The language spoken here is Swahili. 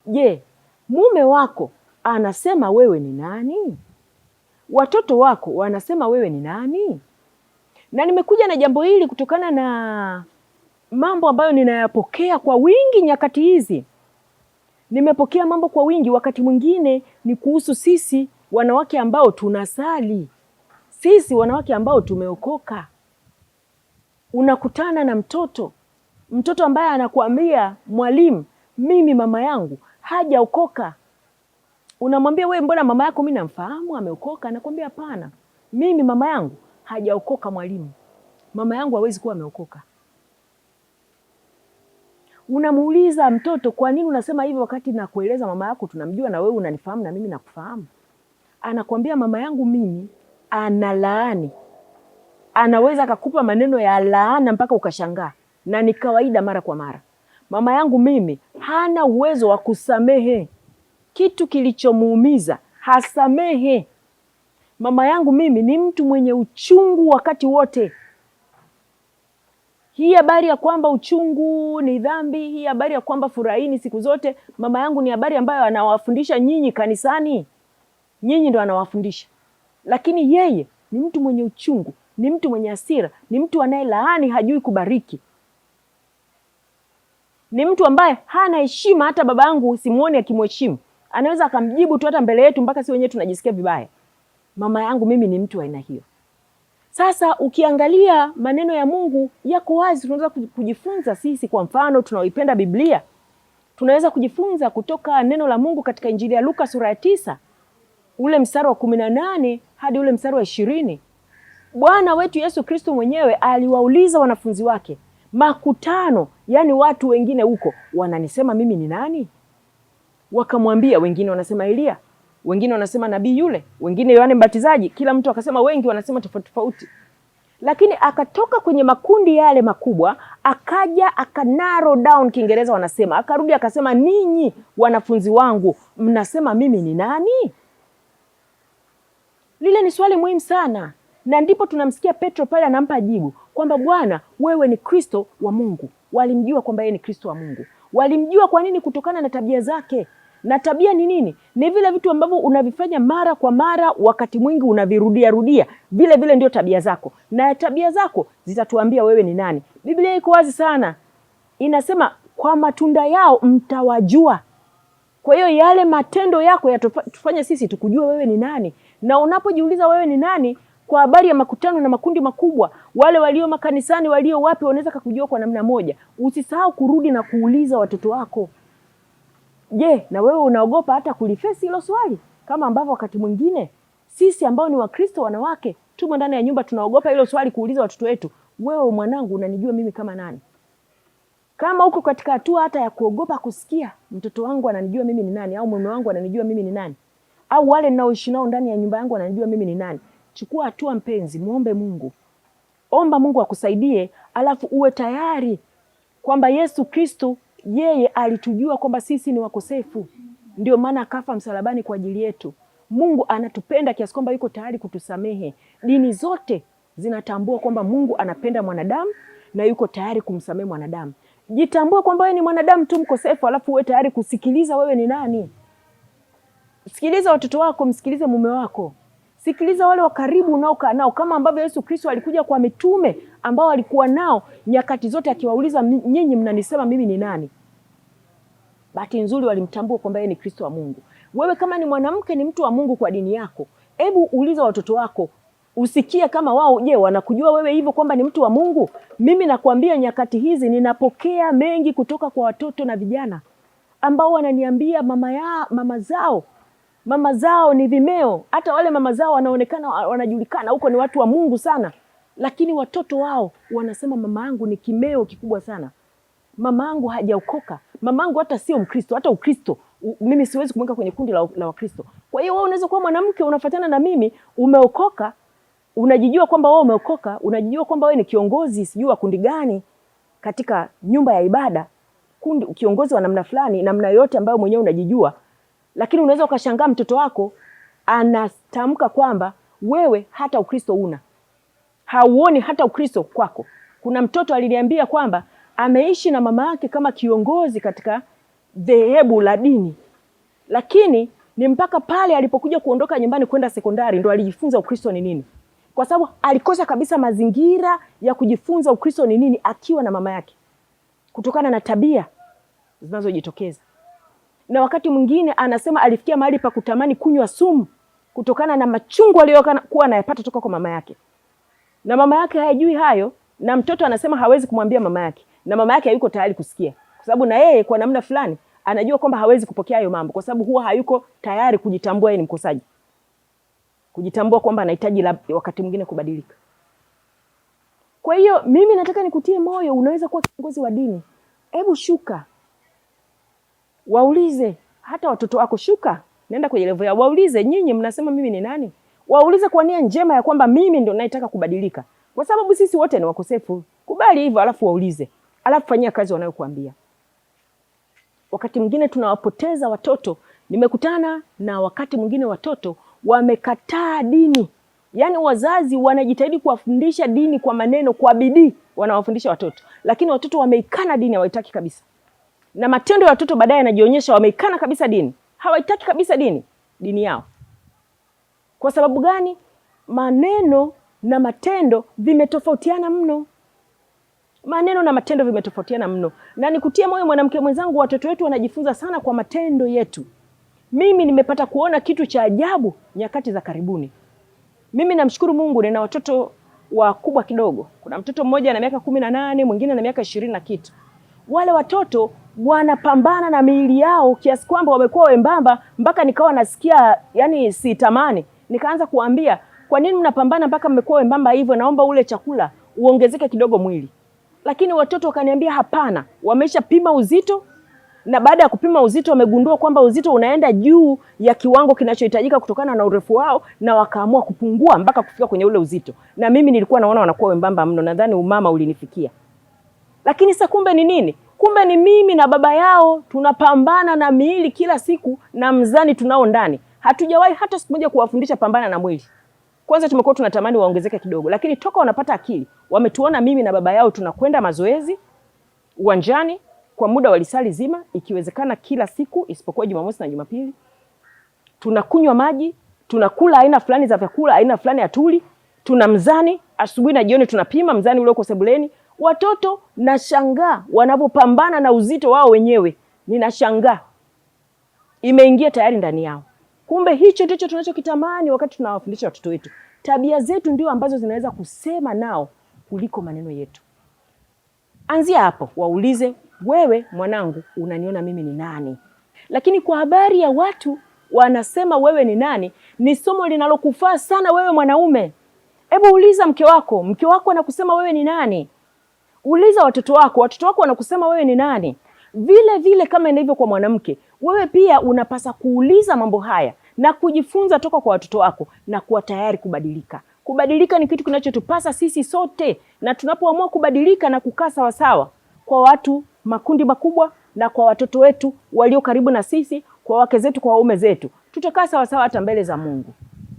Je, mume wako anasema wewe ni nani? Watoto wako wanasema wewe ni nani? Na nimekuja na jambo hili kutokana na mambo ambayo ninayapokea kwa wingi nyakati hizi. Nimepokea mambo kwa wingi. Wakati mwingine ni kuhusu sisi wanawake ambao tunasali, sisi wanawake ambao tumeokoka. Unakutana na mtoto ambaye anakuambia, mwalimu, mimi mama yangu hajaokoka. Unamwambia, wewe mbona mama yako mimi namfahamu ameokoka? Anakuambia, hapana, mimi mama yangu hajaokoka mwalimu. Mama yangu hawezi kuwa ameokoka. Unamuuliza mtoto, kwa nini unasema hivyo wakati nakueleza mama yako tunamjua na wewe unanifahamu na mimi nakufahamu? Anakuambia, mama yangu mimi analaani. Anaweza akakupa maneno ya laana mpaka ukashangaa, na ni kawaida mara kwa mara. Mama yangu mimi hana uwezo wa kusamehe kitu kilichomuumiza, hasamehe. Mama yangu mimi ni mtu mwenye uchungu wakati wote. Hii habari ya kwamba uchungu ni dhambi, hii habari ya kwamba furahini siku zote, mama yangu ni habari ambayo anawafundisha nyinyi kanisani. Nyinyi ndo anawafundisha. Lakini yeye ni mtu mwenye uchungu, ni mtu mwenye hasira, ni mtu anayelaani, hajui kubariki. Ni mtu ambaye hana heshima. Hata baba yangu simuoni akimheshimu. Anaweza akamjibu tu hata mbele yetu mpaka si wenyewe tunajisikia vibaya. Mama yangu mimi ni mtu wa aina hiyo. Sasa ukiangalia maneno ya Mungu yako wazi, tunaweza kujifunza sisi. Kwa mfano, tunaoipenda Biblia, tunaweza kujifunza kutoka neno la Mungu katika Injili ya Luka sura ya 9, ule mstari wa 18 hadi ule mstari wa 20. Bwana wetu Yesu Kristo mwenyewe aliwauliza wanafunzi wake, makutano, yani watu wengine huko, wananisema mimi ni nani? Wakamwambia, wengine wanasema Elia, wengine wanasema nabii yule, wengine Yohane Mbatizaji. Kila mtu akasema, wengi wanasema tofauti tofauti. Lakini akatoka kwenye makundi yale makubwa, akaja narrow down, Kiingereza wanasema, akarudi akasema, ninyi wanafunzi wangu mnasema mimi ni nani? Lile ni swali muhimu sana, na ndipo tunamsikia Petro pale anampa jibu kwamba, Bwana, wewe ni Kristo wa Mungu. Walimjua kwamba yeye ni Kristo wa Mungu. Walimjua kwa nini? Kutokana na tabia zake. Na tabia ni nini? Ni vile vitu ambavyo unavifanya mara kwa mara, wakati mwingi unavirudia rudia, vile vile ndio tabia zako. Na tabia zako zitatuambia wewe ni nani. Biblia iko wazi sana. Inasema, kwa matunda yao mtawajua. Kwa hiyo yale matendo yako yatufanya sisi tukujue wewe ni nani. Na unapojiuliza wewe ni nani, kwa habari ya makutano na makundi makubwa, wale walio makanisani, walio wapi, wanaweza kukujua kwa namna moja. Usisahau kurudi na kuuliza watoto wako. Je, na wewe unaogopa hata kulifesi hilo swali? Kama ambavyo wakati mwingine sisi ambao ni Wakristo wanawake tumo ndani ya nyumba tunaogopa hilo swali kuuliza watoto wetu, wewe mwanangu unanijua mimi kama nani? Kama uko katika hatua hata ya kuogopa kusikia mtoto wangu ananijua mimi ni nani, au mume wangu ananijua mimi ni nani, au wale ninaoishi nao ndani ya nyumba yangu ananijua mimi ni nani, chukua hatua mpenzi, muombe Mungu. Omba Mungu akusaidie, alafu uwe tayari kwamba Yesu Kristo yeye alitujua kwamba sisi ni wakosefu. Ndio maana akafa msalabani kwa ajili yetu. Mungu anatupenda kiasi kwamba yuko tayari kutusamehe. Dini zote zinatambua kwamba Mungu anapenda mwanadamu na yuko tayari kumsamehe mwanadamu. Jitambue kwamba wewe ni mwanadamu tu mkosefu, alafu uwe tayari kusikiliza wewe ni nani. Sikiliza watoto wako, msikilize mume wako. Sikiliza wale wa karibu unaokaa nao, kama ambavyo Yesu Kristo alikuja kwa mitume ambao alikuwa nao nyakati zote akiwauliza, nyinyi mnanisema mimi ni nani? Bahati nzuri walimtambua kwamba yeye ni Kristo wa Mungu. Wewe kama ni mwanamke, ni mtu wa Mungu kwa dini yako, hebu uliza watoto wako, usikie kama wao, je, wanakujua wewe hivyo kwamba ni mtu wa Mungu? Mimi nakwambia nyakati hizi ninapokea mengi kutoka kwa watoto na vijana ambao wananiambia mama zao ni vimeo. Hata wale mama zao wanaonekana wanajulikana huko ni watu wa Mungu sana, lakini watoto wao wanasema mama yangu ni kimeo kikubwa sana. Mama yangu hajaokoka. Mama yangu hata sio Mkristo, hata Ukristo mimi siwezi kumweka kwenye kundi la Wakristo. Kwa hiyo wewe unaweza kuwa mwanamke unafuatana na mimi, umeokoka, unajijua kwamba wewe umeokoka, unajijua kwamba wewe ni kiongozi sijui wa kundi gani katika nyumba ya ibada, kundi kiongozi wa namna fulani, namna yote ambayo mwenyewe unajijua. Lakini unaweza ukashangaa mtoto wako anatamka kwamba wewe hata Ukristo hauoni hata Ukristo kwako. Kuna mtoto aliniambia kwamba ameishi na mama yake kama kiongozi katika dhehebu la dini, lakini ni mpaka pale alipokuja kuondoka nyumbani kwenda sekondari ndo alijifunza Ukristo ni nini, kwa sababu alikosa kabisa mazingira ya kujifunza Ukristo ni nini akiwa na mama yake, kutokana na tabia zinazojitokeza. Na wakati mwingine anasema alifikia mahali pa kutamani kunywa sumu kutokana na machungu aliyokuwa anayapata toka kwa mama yake, na mama yake hayajui hayo, na mtoto anasema hawezi kumwambia mama yake, na mama yake hayuko tayari kusikia, kwa sababu na yeye kwa namna fulani anajua kwamba hawezi kupokea hayo mambo, kwa sababu huwa hayuko tayari kujitambua yeye ni mkosaji, kujitambua kwamba anahitaji wakati mwingine kubadilika. Kwa hiyo mimi nataka nikutie moyo, unaweza kuwa kiongozi wa dini. Hebu shuka, waulize hata watoto wako, shuka, nenda kwenye level ya waulize, nyinyi mnasema mimi ni nani? Waulize kwa nia njema ya kwamba mimi ndo naitaka kubadilika, kwa sababu sisi wote ni wakosefu. Kubali hivyo, alafu waulize, alafu fanyia kazi wanayokuambia. Wakati mwingine tunawapoteza watoto. Nimekutana na wakati mwingine watoto wamekataa dini. Yaani wazazi wanajitahidi kuwafundisha dini kwa maneno, kwa bidii wanawafundisha watoto, lakini watoto wameikana dini, hawaitaki kabisa. Na matendo ya watoto baadaye yanajionyesha wameikana kabisa dini. Hawaitaki kabisa dini yao. Kwa sababu gani? Maneno na matendo vimetofautiana mno. Maneno na matendo vimetofautiana mno. Na nikutia moyo mwanamke mwenzangu, watoto wetu wanajifunza sana kwa matendo yetu. Mimi nimepata kuona kitu cha ajabu nyakati za karibuni. Mimi namshukuru Mungu, nina watoto wakubwa kidogo. Kuna mtoto mmoja ana miaka 18, mwingine ana miaka 20 na kitu. Wale watoto wanapambana na miili yao kiasi kwamba wamekuwa wembamba mpaka nikawa nasikia yani sitamani. Nikaanza kuambia, kwa nini mnapambana mpaka mmekuwa wembamba hivyo? Naomba ule chakula uongezeke kidogo mwili. Lakini watoto wakaniambia hapana, wameshapima uzito, na baada ya kupima uzito wamegundua kwamba uzito unaenda juu ya kiwango kinachohitajika kutokana na urefu wao, na wakaamua kupungua mpaka kufika kwenye ule uzito. Na mimi nilikuwa naona wanakuwa wembamba mno, nadhani umama ulinifikia. Lakini sasa kumbe ni nini? Kumbe ni mimi na baba yao tunapambana na miili kila siku na mzani tunao ndani. Hatujawahi hata siku moja kuwafundisha pambana na mwili. Kwanza tumekuwa tunatamani waongezeke kidogo, lakini toka wanapata akili, wametuona mimi na baba yao tunakwenda mazoezi uwanjani kwa muda wa lisali zima, ikiwezekana kila siku isipokuwa Jumamosi na Jumapili. Tunakunywa maji, tunakula aina fulani za vyakula, aina fulani ya tuli, tuna mzani, asubuhi na jioni tunapima mzani ule uko sebuleni. Watoto nashangaa wanapopambana na uzito wao wenyewe. Ninashangaa. Imeingia tayari ndani yao. Kumbe hicho ndicho tunachokitamani wakati tunawafundisha watoto wetu. Tabia zetu ndio ambazo zinaweza kusema nao kuliko maneno yetu. Anzia hapo, waulize, wewe mwanangu unaniona mimi ni nani? Lakini kwa habari ya watu wanasema wewe ni nani, ni somo linalokufaa sana wewe mwanaume. Hebu uliza mke wako anakusema wewe ni nani? Uliza watoto wako wanakusema wewe ni nani? Vile vile kama ilivyo kwa mwanamke, wewe pia unapasa kuuliza mambo haya na kujifunza toka kwa watoto wako na kuwa tayari kubadilika. Kubadilika ni kitu kinachotupasa sisi sote, na tunapoamua kubadilika na kukaa sawa sawa kwa watu makundi makubwa na kwa watoto wetu walio karibu na sisi, kwa wake zetu, kwa waume zetu, tutakaa sawa sawa hata mbele za Mungu.